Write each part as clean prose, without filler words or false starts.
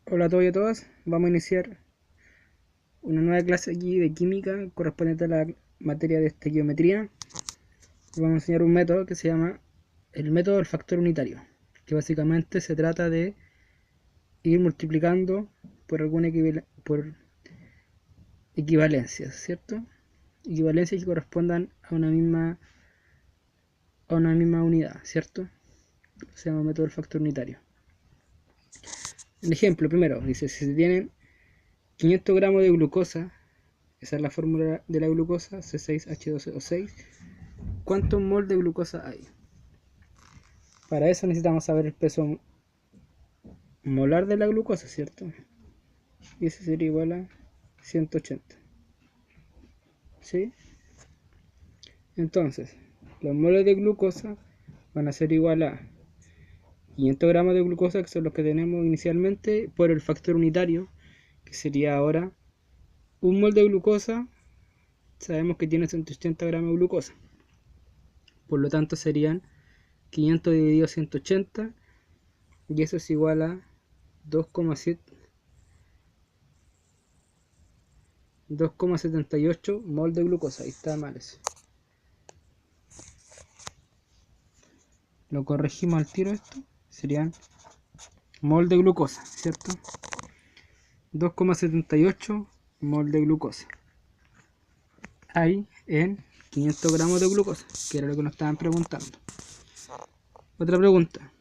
Hola a todos y a todas, vamos a iniciar una nueva clase aquí de química correspondiente a la materia de estequiometría. Vamos a enseñar un método que se llama el método del factor unitario, que básicamente se trata de ir multiplicando por alguna equivalencias, ¿cierto? Equivalencias que correspondan a una misma unidad, ¿cierto? Se llama método del factor unitario. El ejemplo primero dice, si se tienen 500 gramos de glucosa, esa es la fórmula de la glucosa, C6H12O6. ¿Cuántos mol de glucosa hay? Para eso necesitamos saber el peso molar de la glucosa, ¿cierto? Y ese sería igual a 180. ¿Sí? Entonces, los moles de glucosa van a ser igual a 500 gramos de glucosa, que son los que tenemos inicialmente, por el factor unitario, que sería ahora un mol de glucosa. Sabemos que tiene 180 gramos de glucosa. Por lo tanto serían 500 dividido 180, y eso es igual a 2,78 mol de glucosa. Ahí está mal eso. Lo corregimos al tiro esto. Serían mol de glucosa, ¿cierto? 2,78 mol de glucosa hay en 500 gramos de glucosa, que era lo que nos estaban preguntando. Otra pregunta.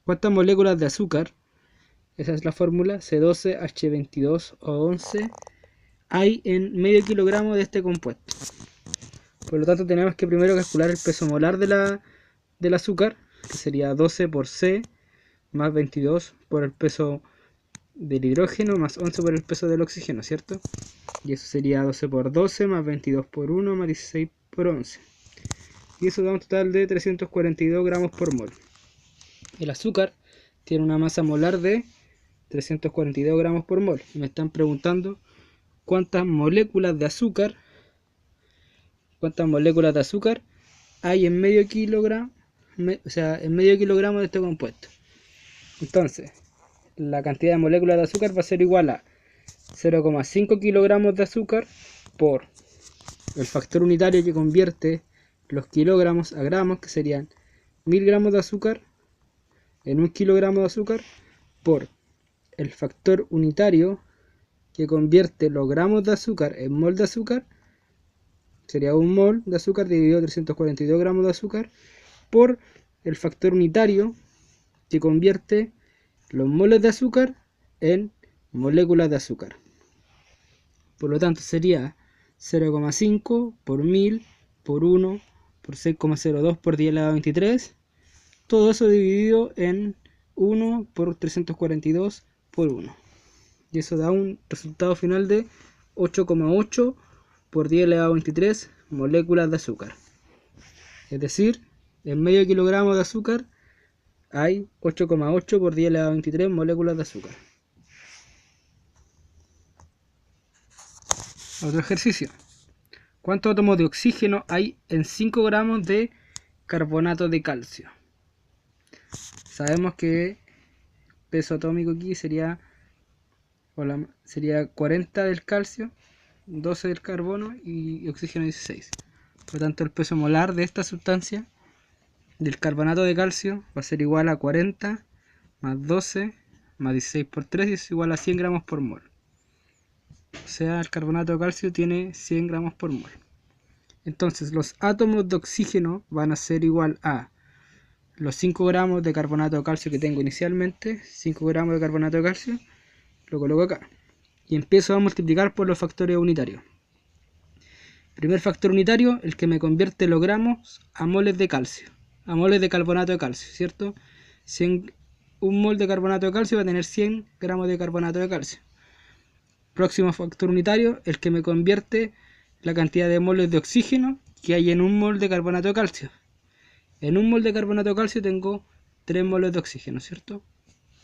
¿Cuántas moléculas de azúcar? Esa es la fórmula, C12H22O11, hay en medio kilogramo de este compuesto. Por lo tanto tenemos que primero calcular el peso molar del azúcar, que sería 12 por C más 22 por el peso del hidrógeno más 11 por el peso del oxígeno, ¿cierto? Y eso sería 12 por 12 más 22 por 1 más 16 por 11. Y eso da un total de 342 gramos por mol. El azúcar tiene una masa molar de 342 gramos por mol. Y me están preguntando cuántas moléculas de azúcar hay en medio kilogramo, en medio kilogramo de este compuesto. Entonces, la cantidad de moléculas de azúcar va a ser igual a 0,5 kilogramos de azúcar por el factor unitario que convierte los kilogramos a gramos, que serían 1000 gramos de azúcar en 1 kilogramo de azúcar, por el factor unitario que convierte los gramos de azúcar en mol de azúcar, sería 1 mol de azúcar dividido 342 gramos de azúcar, por el factor unitario que convierte los moles de azúcar en moléculas de azúcar. Por lo tanto sería 0,5 por 1000 por 1 por 6,02 por 10 elevado a 23. Todo eso dividido en 1 por 342 por 1. Y eso da un resultado final de 8,8 por 10 elevado a 23 moléculas de azúcar. Es decir, en medio kilogramo de azúcar hay 8,8 por 10 elevado a 23 moléculas de azúcar. Otro ejercicio. ¿Cuántos átomos de oxígeno hay en 5 gramos de carbonato de calcio? Sabemos que peso atómico aquí sería 40 del calcio, 12 del carbono y oxígeno 16. Por lo tanto, el peso molar de esta sustancia, del carbonato de calcio, va a ser igual a 40 más 12 más 16 por 3, y es igual a 100 gramos por mol. O sea, el carbonato de calcio tiene 100 gramos por mol. Entonces, los átomos de oxígeno van a ser igual a los 5 gramos de carbonato de calcio que tengo inicialmente. 5 gramos de carbonato de calcio, lo coloco acá. Y empiezo a multiplicar por los factores unitarios. Primer factor unitario, el que me convierte los gramos a moles de calcio, a moles de carbonato de calcio, ¿cierto? Un mol de carbonato de calcio va a tener 100 gramos de carbonato de calcio. Próximo factor unitario, el que me convierte la cantidad de moles de oxígeno que hay en un mol de carbonato de calcio. En un mol de carbonato de calcio tengo 3 moles de oxígeno, ¿cierto?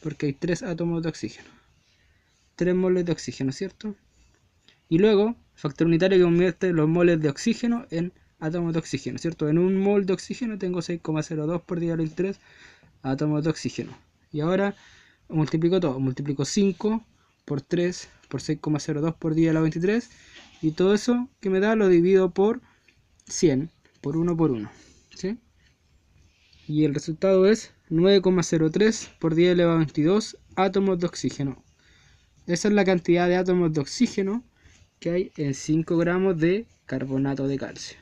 Porque hay 3 átomos de oxígeno. 3 moles de oxígeno, ¿cierto? Y luego, factor unitario que convierte los moles de oxígeno en átomos de oxígeno, ¿cierto? En un mol de oxígeno tengo 6,02 por 10 a la 23 átomos de oxígeno. Y ahora multiplico todo, multiplico 5 por 3 por 6,02 por 10 a la 23 y todo eso que me da lo divido por 100 por 1, ¿sí? Y el resultado es 9,03 por 10 elevado a 22 átomos de oxígeno. Esa es la cantidad de átomos de oxígeno que hay en 5 gramos de carbonato de calcio.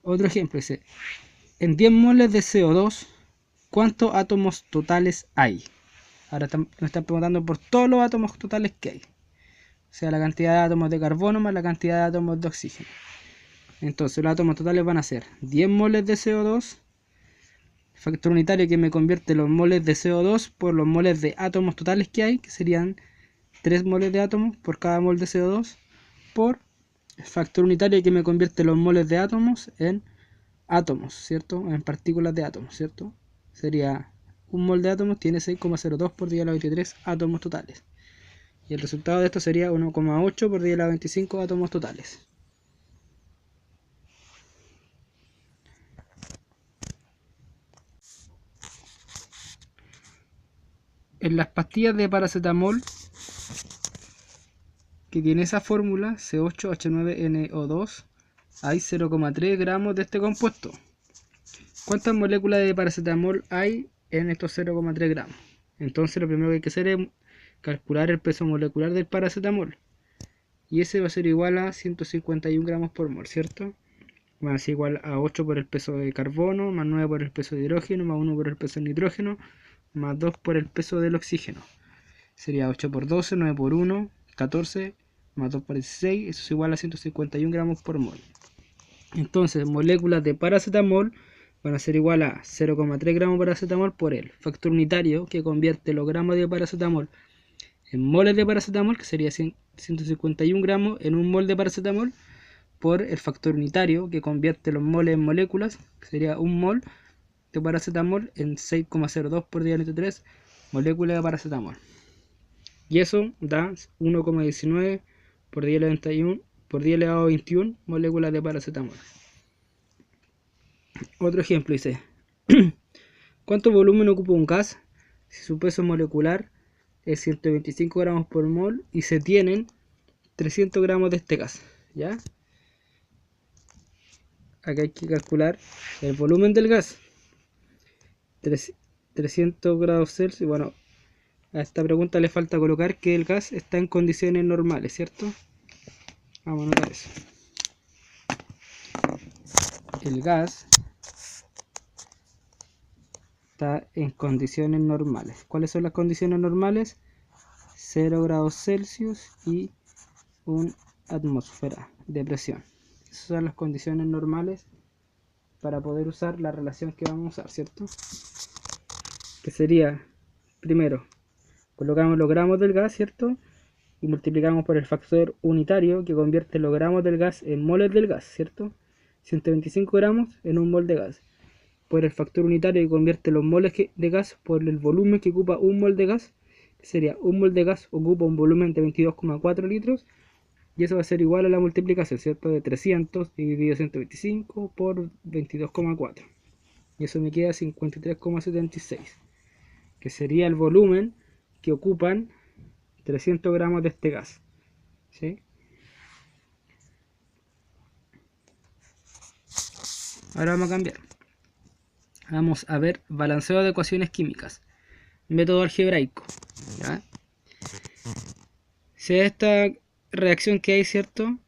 Otro ejemplo dice, en 10 moles de CO2, ¿cuántos átomos totales hay? Ahora me están preguntando por todos los átomos totales que hay. O sea, la cantidad de átomos de carbono más la cantidad de átomos de oxígeno. Entonces los átomos totales van a ser 10 moles de CO2, factor unitario que me convierte los moles de CO2 por los moles de átomos totales que hay, que serían 3 moles de átomos por cada mol de CO2, por el factor unitario que me convierte los moles de átomos en átomos, ¿cierto? En partículas de átomos, ¿cierto? Sería un mol de átomos tiene 6,02 por 10 a la 23 átomos totales. Y el resultado de esto sería 1,8 por 10 a la 25 átomos totales. En las pastillas de paracetamol que tiene esa fórmula C8H9NO2 hay 0,3 gramos de este compuesto. ¿Cuántas moléculas de paracetamol hay en estos 0,3 gramos? Entonces lo primero que hay que hacer es calcular el peso molecular del paracetamol. Y ese va a ser igual a 151 gramos por mol, ¿cierto? Va a ser igual a 8 por el peso de carbono, más 9 por el peso de hidrógeno, más 1 por el peso de nitrógeno, más 2 por el peso del oxígeno. Sería 8 por 12, 9 por 1, 14, más 2 por 16, eso es igual a 151 gramos por mol. Entonces, moléculas de paracetamol van a ser igual a 0,3 gramos de paracetamol por el factor unitario que convierte los gramos de paracetamol en moles de paracetamol, que sería 151 gramos en un mol de paracetamol, por el factor unitario que convierte los moles en moléculas, que sería un mol de paracetamol en 6,02 por 10 a la 3 moléculas de paracetamol. Y eso da 1,19 por 10 elevado a 21 moléculas de paracetamol. Otro ejemplo dice, ¿cuánto volumen ocupa un gas si su peso molecular es 125 gramos por mol y se tienen 300 gramos de este gas? ¿Ya? Acá hay que calcular el volumen del gas. 300 grados Celsius. Bueno, a esta pregunta le falta colocar que el gas está en condiciones normales, ¿cierto? Vamos a anotar eso. El gas está en condiciones normales. ¿Cuáles son las condiciones normales? 0 grados Celsius y 1 atmósfera de presión. Esas son las condiciones normales para poder usar la relación que vamos a usar, ¿cierto? Que sería, primero, colocamos los gramos del gas, ¿cierto? Y multiplicamos por el factor unitario que convierte los gramos del gas en moles del gas, ¿cierto? 125 gramos en un mol de gas. Por el factor unitario que convierte los moles de gas por el volumen que ocupa un mol de gas, que sería un mol de gas ocupa un volumen de 22,4 litros, y eso va a ser igual a la multiplicación, ¿cierto? De 300 dividido 125 por 22,4. Y eso me queda 53,76, que sería el volumen que ocupan 300 gramos de este gas, ¿sí? Ahora vamos a cambiar. Vamos a ver balanceo de ecuaciones químicas. Método algebraico, ¿ya? Si esta reacción que hay, ¿cierto?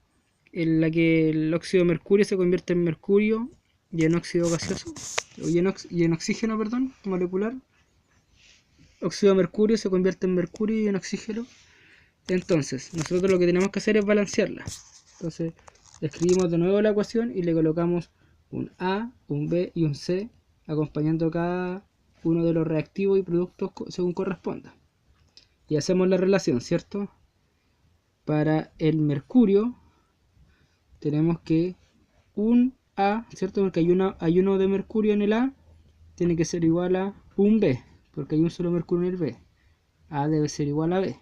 En la que el óxido de mercurio se convierte en mercurio y en óxido gaseoso, y en oxígeno, perdón, molecular. Óxido de mercurio se convierte en mercurio y en oxígeno. Entonces, nosotros lo que tenemos que hacer es balancearla. Entonces, escribimos de nuevo la ecuación y le colocamos un A, un B y un C, acompañando cada uno de los reactivos y productos según corresponda. Y hacemos la relación, ¿cierto? Para el mercurio tenemos que un A, ¿cierto? Porque hay uno de mercurio en el A, tiene que ser igual a un B, porque hay un solo mercurio en el B. A debe ser igual a B.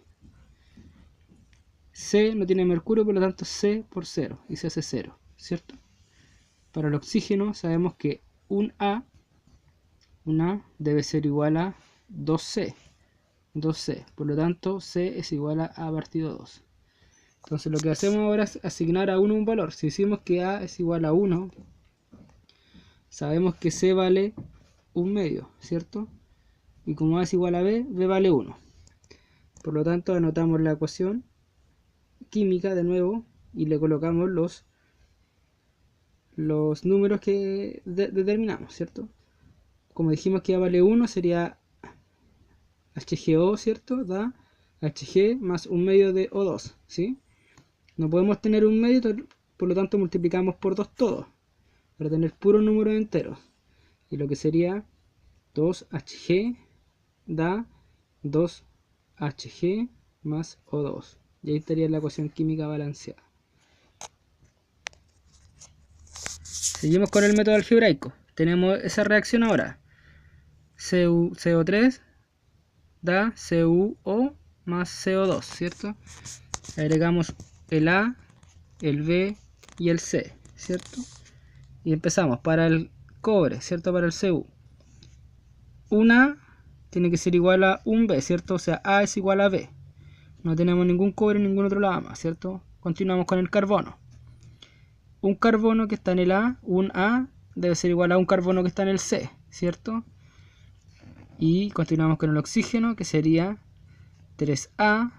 C no tiene mercurio, por lo tanto C por 0, y se hace 0, ¿cierto? Para el oxígeno sabemos que un A 1A debe ser igual a 2C. 2C. Por lo tanto, C es igual a partido 2. Entonces lo que hacemos ahora es asignar a 1 un valor. Si decimos que A es igual a 1, sabemos que C vale 1/2, ¿cierto? Y como A es igual a B, B vale 1. Por lo tanto, anotamos la ecuación química de nuevo y le colocamos los números que determinamos, ¿cierto? Como dijimos que A vale 1, sería HGO, ¿cierto? Da Hg más 1/2 de O2, ¿sí? No podemos tener 1/2, por lo tanto multiplicamos por 2 todo, para tener puros números enteros. Y lo que sería 2Hg da 2Hg más O2. Y ahí estaría la ecuación química balanceada. Seguimos con el método algebraico. Tenemos esa reacción ahora. CO3 da CuO más CO2, ¿cierto? Agregamos el A, el B y el C, ¿cierto? Y empezamos para el cobre, ¿cierto? Para el Cu. Un A tiene que ser igual a un B, ¿cierto? O sea, A es igual a B. No tenemos ningún cobre en ningún otro lado más, ¿cierto? Continuamos con el carbono. Un carbono que está en el A, un A, debe ser igual a un carbono que está en el C, ¿cierto? Y continuamos con el oxígeno, que sería 3A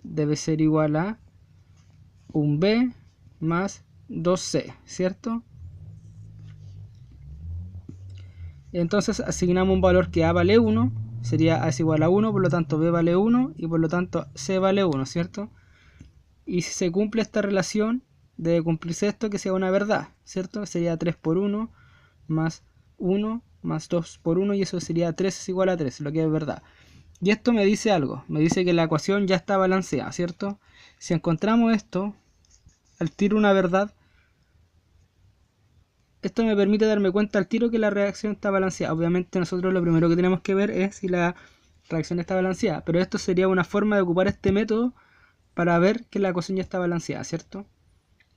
debe ser igual a un B más 2C, ¿cierto? Entonces asignamos un valor que A vale 1, sería A es igual a 1, por lo tanto B vale 1 y por lo tanto C vale 1, ¿cierto? Y si se cumple esta relación, debe cumplirse esto, que sea una verdad, ¿cierto? Sería 3 por 1 más 1 más 2 por 1 y eso sería 3 es igual a 3, lo que es verdad. Y esto me dice algo, me dice que la ecuación ya está balanceada, ¿cierto? Si encontramos esto, al tiro una verdad, esto me permite darme cuenta al tiro que la reacción está balanceada. Obviamente nosotros lo primero que tenemos que ver es si la reacción está balanceada, pero esto sería una forma de ocupar este método para ver que la ecuación ya está balanceada, ¿cierto?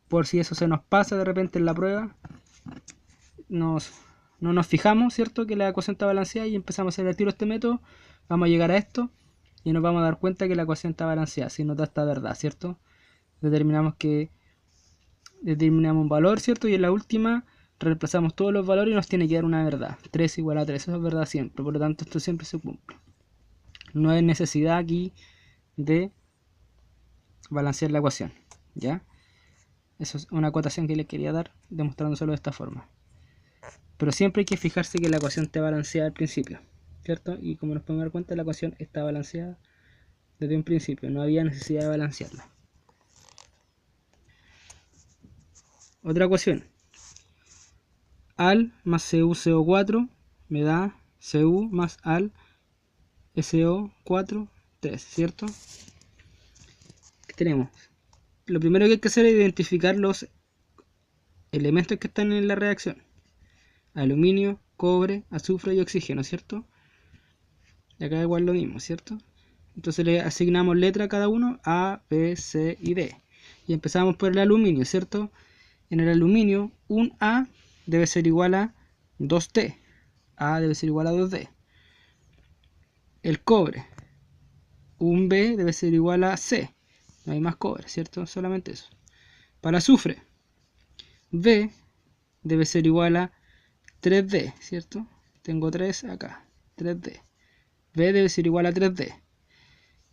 Por si eso se nos pasa de repente en la prueba, no nos fijamos, ¿cierto? Que la ecuación está balanceada y empezamos a hacer el tiro este método, vamos a llegar a esto y nos vamos a dar cuenta que la ecuación está balanceada, si nos da esta verdad, ¿cierto? Determinamos un valor, ¿cierto? Y en la última reemplazamos todos los valores y nos tiene que dar una verdad. 3 igual a 3, eso es verdad siempre, por lo tanto esto siempre se cumple. No hay necesidad aquí de balancear la ecuación, ¿ya? Eso es una acotación que les quería dar, demostrándoselo de esta forma. Pero siempre hay que fijarse que la ecuación esté balanceada al principio, ¿cierto? Y como nos podemos dar cuenta, la ecuación está balanceada desde un principio, no había necesidad de balancearla. Otra ecuación. Al más CuCO4 me da Cu más Al SO4 3, ¿cierto? ¿Qué tenemos? Lo primero que hay que hacer es identificar los elementos que están en la reacción. Aluminio, cobre, azufre y oxígeno, ¿cierto? Y acá igual lo mismo, ¿cierto? Entonces le asignamos letra a cada uno, A, B, C y D. Y empezamos por el aluminio, ¿cierto? En el aluminio, un A debe ser igual a 2D. A debe ser igual a 2D. El cobre, un B debe ser igual a C. No hay más cobre, ¿cierto? Solamente eso. Para azufre, B debe ser igual a 3D, ¿cierto? Tengo 3 acá, 3D. B debe ser igual a 3D.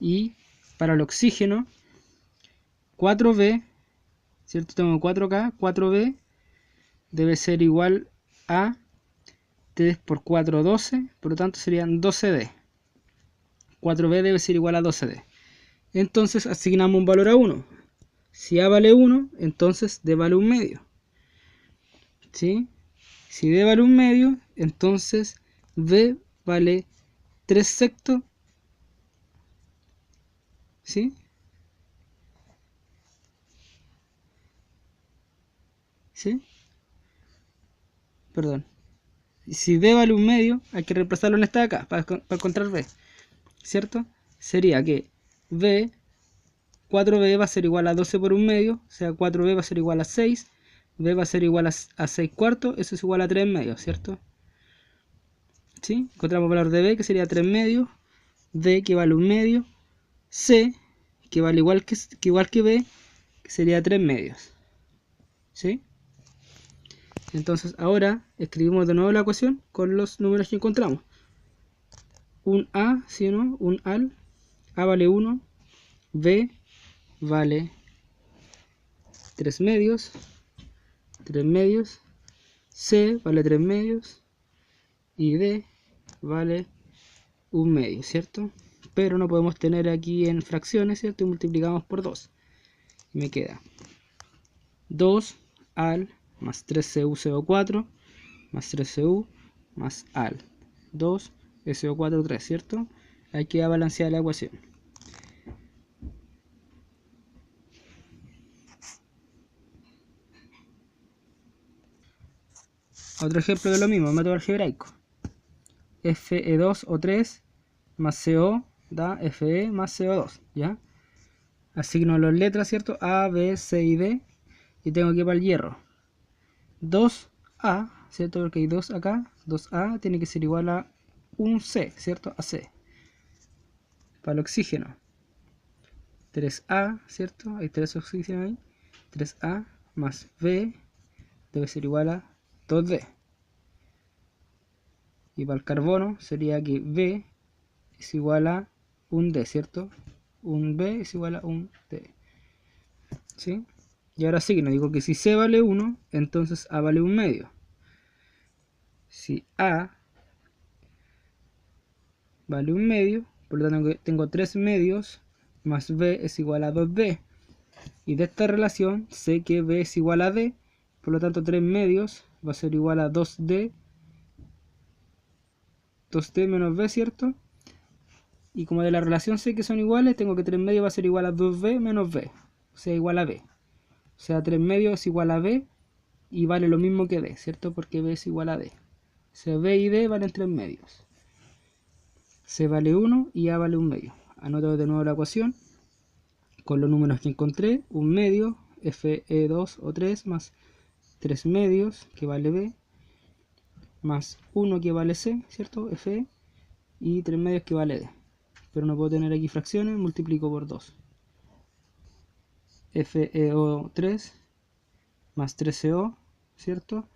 Y para el oxígeno, 4B, ¿cierto? Tengo 4K, 4B debe ser igual a 3 por 4, 12, por lo tanto serían 12D. 4B debe ser igual a 12D. Entonces asignamos un valor a 1. Si A vale 1, entonces D vale 1/2. ¿Sí? Si D vale 1/2, entonces B vale 3/6. ¿Sí? ¿Sí? Perdón. Si D vale 1/2, hay que reemplazarlo en esta de acá para encontrar B, ¿cierto? Sería que B, 4B va a ser igual a 12 por 1/2, o sea 4B va a ser igual a 6, B va a ser igual a 6 cuartos, eso es igual a 3/2, ¿cierto? ¿sí? Encontramos el valor de B, que sería 3 medios, D, que vale 1 medio, C, que vale igual que B, que sería 3 medios, ¿sí? Entonces ahora escribimos de nuevo la ecuación con los números que encontramos. Un A, ¿sí o no? Un AL, A vale 1, B vale 3 medios, C vale 3 medios y D vale 1 medio, ¿cierto? Pero no podemos tener aquí en fracciones, ¿cierto? Y multiplicamos por 2. Y me queda 2 al más 3cu CO4 más 3cu más al 2 SO4 3, ¿cierto? Hay que balancear la ecuación. Otro ejemplo de lo mismo, método algebraico. Fe2O3 más CO da Fe más CO2, ¿ya? Asigno las letras, ¿cierto? A, B, C y D. Y tengo que ir para el hierro. 2A, ¿cierto? Porque hay 2 acá. 2A tiene que ser igual a 1C, ¿cierto? A C. Para el oxígeno. 3A, ¿cierto? Hay 3 oxígenos ahí. 3A más B debe ser igual a 2D. Y para el carbono sería que B es igual a 1D, ¿cierto? 1B es igual a 1D. ¿Sí? Y ahora sí que nos digo que si C vale 1, entonces A vale 1 medio. Si A vale 1 medio, por lo tanto tengo 3 medios más B es igual a 2D. Y de esta relación sé que B es igual a D, por lo tanto 3 medios va a ser igual a 2D menos B, ¿cierto? Y como de la relación sé que son iguales, tengo que 3 medios va a ser igual a 2B menos B, o sea, igual a B. O sea, 3 medios es igual a B y vale lo mismo que D, ¿cierto? Porque B es igual a D. O sea, B y D valen 3 medios. C vale 1 y A vale 1 medio. Anoto de nuevo la ecuación con los números que encontré. 1 medio, Fe2O3 más 3 medios, que vale B, más 1 que vale C, ¿cierto? Fe, y 3 medios que vale D. Pero no puedo tener aquí fracciones, multiplico por 2. FeO3 más 3CO, ¿cierto?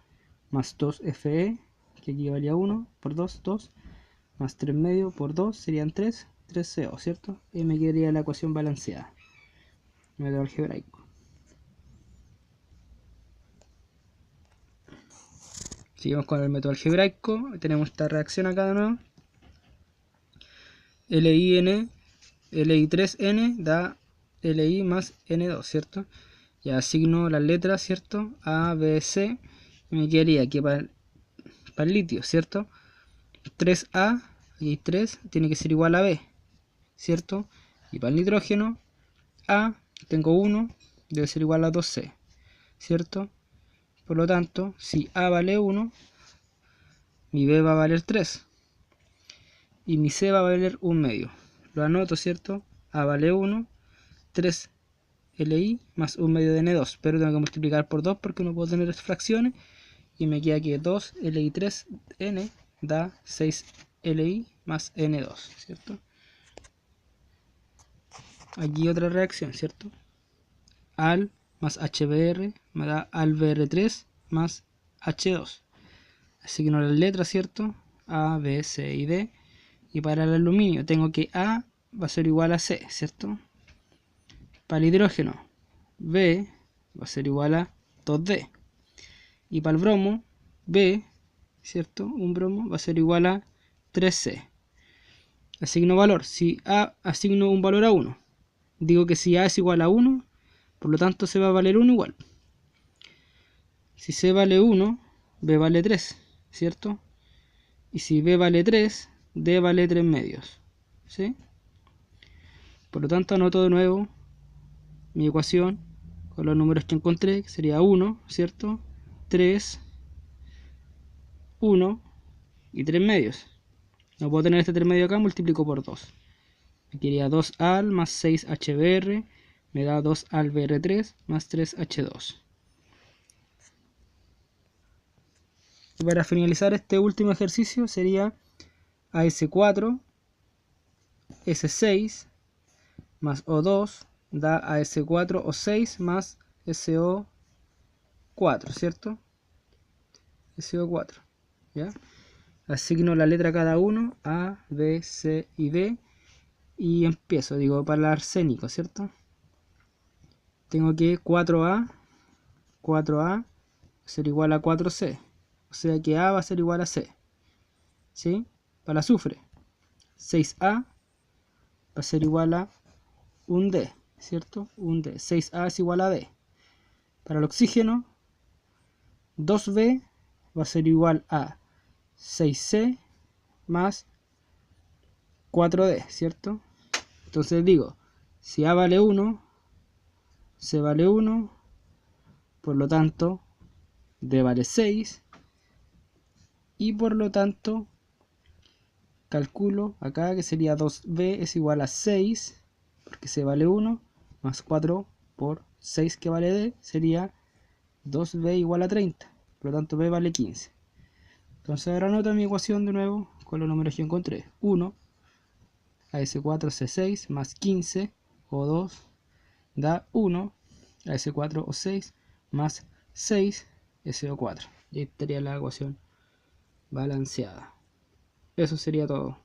Más 2Fe, que aquí valía 1, por 2, 2, más 3 medios por 2 serían 3, 3CO, ¿cierto? Y me quedaría la ecuación balanceada. Método algebraico. Seguimos con el método algebraico. Tenemos esta reacción acá de nuevo. Li3n da Li más N2, ¿cierto? Ya asigno las letras, ¿cierto? A, B, C. Y me quedaría que para el litio, ¿cierto? 3A, y 3 tiene que ser igual a B, ¿cierto? Y para el nitrógeno, A, tengo 1, debe ser igual a 2C, ¿cierto? Por lo tanto, si A vale 1, mi B va a valer 3. Y mi C va a valer 1 medio. Lo anoto, ¿cierto? A vale 1, 3 Li más 1 medio de N2. Pero tengo que multiplicar por 2 porque no puedo tener fracciones. Y me queda que 2 Li3N da 6 Li más N2, ¿cierto? Aquí otra reacción, ¿cierto? Al más HBr me da AlBr3 más H2. Asigno las letras, ¿cierto? A, B, C y D. Y para el aluminio tengo que A va a ser igual a C, ¿cierto? Para el hidrógeno, B va a ser igual a 2D. Y para el bromo, B, ¿cierto? Un bromo va a ser igual a 3C. Asigno valor. Si A asigno un valor a 1, digo que si A es igual a 1, por lo tanto C va a valer 1 igual. Si C vale 1, B vale 3, ¿cierto? Y si B vale 3, D vale 3 medios, ¿sí? Por lo tanto anoto de nuevo mi ecuación con los números que encontré, que sería 1, ¿cierto? 3, 1 y 3 medios. No puedo tener este 3 medios acá, multiplico por 2. Me quedaría 2al más 6HBr, me da 2alBr3 más 3H2. Y para finalizar este último ejercicio sería AS4, S6 más O2 da AS4 O6 más SO4, ¿cierto? SO4, ¿ya? Asigno la letra a cada uno, A, B, C y D, y empiezo, digo, para el arsénico, ¿cierto? Tengo que 4A va a ser igual a 4C, o sea que A va a ser igual a C, ¿sí? Para el azufre, 6A va a ser igual a un D, ¿cierto? Un D, 6A es igual a D. Para el oxígeno, 2B va a ser igual a 6C más 4D, ¿cierto? Entonces digo, si A vale 1, C vale 1, por lo tanto D vale 6, y por lo tanto calculo acá que sería 2B es igual a 6, porque C vale 1, más 4 por 6 que vale D, sería 2B igual a 30, por lo tanto B vale 15. Entonces ahora anoto mi ecuación de nuevo con los números que encontré. 1 AS4C6 más 15 O2 da 1 AS4O6 más 6 SO4. Y ahí estaría la ecuación balanceada. Eso sería todo.